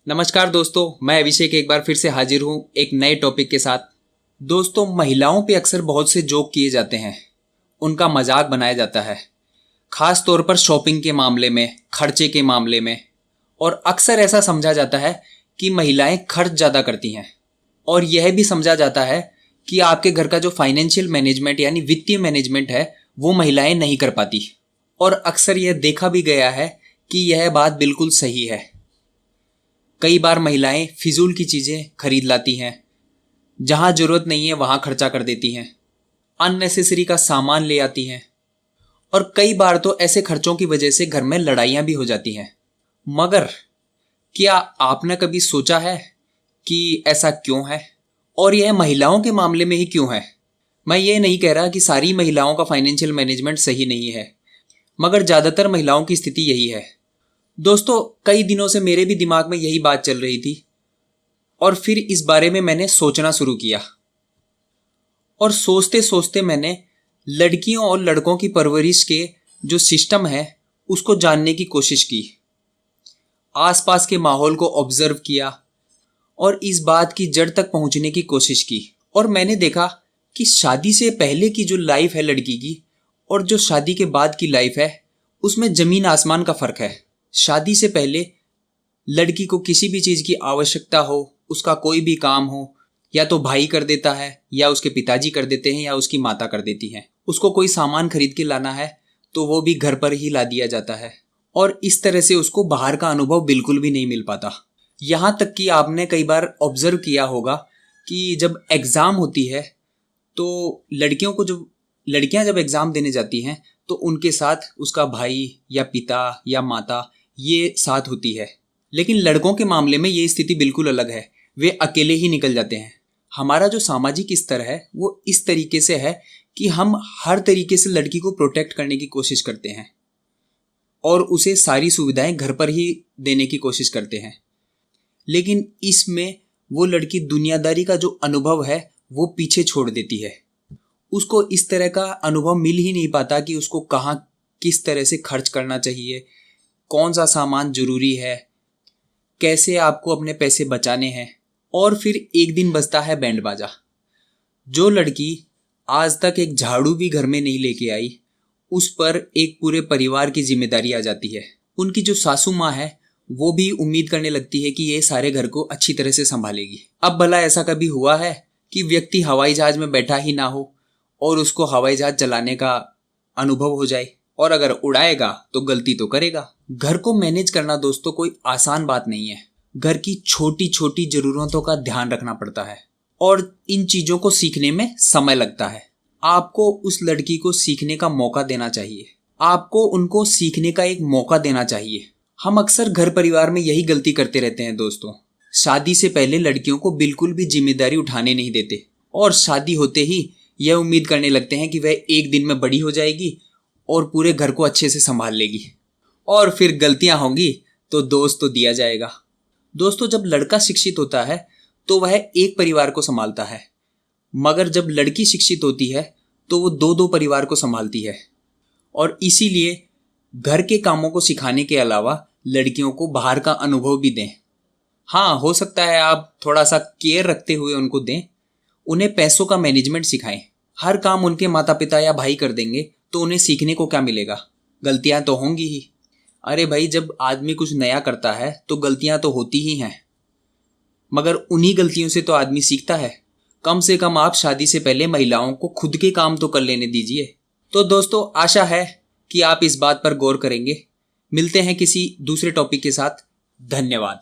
नमस्कार दोस्तों, मैं अभिषेक एक बार फिर से हाजिर हूँ एक नए टॉपिक के साथ। दोस्तों, महिलाओं पे अक्सर बहुत से जोक किए जाते हैं, उनका मजाक बनाया जाता है, खास तौर पर शॉपिंग के मामले में, खर्चे के मामले में। और अक्सर ऐसा समझा जाता है कि महिलाएं खर्च ज़्यादा करती हैं, और यह भी समझा जाता है कि आपके घर का जो फाइनेंशियल मैनेजमेंट यानी वित्तीय मैनेजमेंट है वो महिलाएं नहीं कर पाती। और अक्सर यह देखा भी गया है कि यह बात बिल्कुल सही है। कई बार महिलाएं फिजूल की चीज़ें खरीद लाती हैं, जहां जरूरत नहीं है वहां खर्चा कर देती हैं, अननेसेसरी का सामान ले आती हैं, और कई बार तो ऐसे खर्चों की वजह से घर में लड़ाइयां भी हो जाती हैं। मगर क्या आपने कभी सोचा है कि ऐसा क्यों है, और यह महिलाओं के मामले में ही क्यों है? मैं ये नहीं कह रहा कि सारी महिलाओं का फाइनेंशियल मैनेजमेंट सही नहीं है, मगर ज़्यादातर महिलाओं की स्थिति यही है। दोस्तों, कई दिनों से मेरे भी दिमाग में यही बात चल रही थी, और फिर इस बारे में मैंने सोचना शुरू किया। और सोचते सोचते मैंने लड़कियों और लड़कों की परवरिश के जो सिस्टम है उसको जानने की कोशिश की, आसपास के माहौल को ऑब्जर्व किया, और इस बात की जड़ तक पहुंचने की कोशिश की। और मैंने देखा कि शादी से पहले की जो लाइफ है लड़की की, और जो शादी के बाद की लाइफ है, उसमें ज़मीन आसमान का फ़र्क है। शादी से पहले लड़की को किसी भी चीज़ की आवश्यकता हो, उसका कोई भी काम हो, या तो भाई कर देता है, या उसके पिताजी कर देते हैं, या उसकी माता कर देती है। उसको कोई सामान खरीद के लाना है तो वो भी घर पर ही ला दिया जाता है, और इस तरह से उसको बाहर का अनुभव बिल्कुल भी नहीं मिल पाता। यहाँ तक कि आपने कई बार ऑब्जर्व किया होगा कि जब एग्ज़ाम होती है तो लड़कियां जब एग्ज़ाम देने जाती हैं तो उनके साथ उसका भाई या पिता या माता ये साथ होती है। लेकिन लड़कों के मामले में ये स्थिति बिल्कुल अलग है, वे अकेले ही निकल जाते हैं। हमारा जो सामाजिक स्तर है वो इस तरीके से है कि हम हर तरीके से लड़की को प्रोटेक्ट करने की कोशिश करते हैं, और उसे सारी सुविधाएं घर पर ही देने की कोशिश करते हैं। लेकिन इसमें वो लड़की दुनियादारी का जो अनुभव है वो पीछे छोड़ देती है। उसको इस तरह का अनुभव मिल ही नहीं पाता कि उसको कहाँ किस तरह से खर्च करना चाहिए, कौन सा सामान जरूरी है, कैसे आपको अपने पैसे बचाने हैं। और फिर एक दिन बजता है बैंड बाजा। जो लड़की आज तक एक झाड़ू भी घर में नहीं लेके आई, उस पर एक पूरे परिवार की जिम्मेदारी आ जाती है। उनकी जो सासू माँ है वो भी उम्मीद करने लगती है कि ये सारे घर को अच्छी तरह से संभालेगी। अब भला ऐसा कभी हुआ है कि व्यक्ति हवाई जहाज में बैठा ही ना हो और उसको हवाई जहाज चलाने का अनुभव हो जाए, और अगर उड़ाएगा तो गलती तो करेगा। घर को मैनेज करना दोस्तों कोई आसान बात नहीं है। घर की छोटी छोटी जरूरतों का ध्यान रखना पड़ता है, और इन चीजों को सीखने में समय लगता है। आपको उस लड़की को सीखने का मौका देना चाहिए, आपको उनको सीखने का एक मौका देना चाहिए। हम अक्सर घर परिवार में यही गलती करते रहते हैं दोस्तों। शादी से पहले लड़कियों को बिल्कुल भी जिम्मेदारी उठाने नहीं देते, और शादी होते ही यह उम्मीद करने लगते हैं कि वह एक दिन में बड़ी हो जाएगी और पूरे घर को अच्छे से संभाल लेगी, और फिर गलतियां होंगी तो दोष तो दिया जाएगा। दोस्तों, जब लड़का शिक्षित होता है तो वह एक परिवार को संभालता है, मगर जब लड़की शिक्षित होती है तो वो दो दो परिवार को संभालती है। और इसीलिए घर के कामों को सिखाने के अलावा लड़कियों को बाहर का अनुभव भी दें। हाँ, हो सकता है आप थोड़ा सा केयर रखते हुए उनको दें, उन्हें पैसों का मैनेजमेंट सिखाएं। हर काम उनके माता पिता या भाई कर देंगे तो उन्हें सीखने को क्या मिलेगा? गलतियां तो होंगी ही। अरे भाई, जब आदमी कुछ नया करता है तो गलतियां तो होती ही हैं, मगर उन्हीं गलतियों से तो आदमी सीखता है। कम से कम आप शादी से पहले महिलाओं को खुद के काम तो कर लेने दीजिए। तो दोस्तों, आशा है कि आप इस बात पर गौर करेंगे। मिलते हैं किसी दूसरे टॉपिक के साथ। धन्यवाद।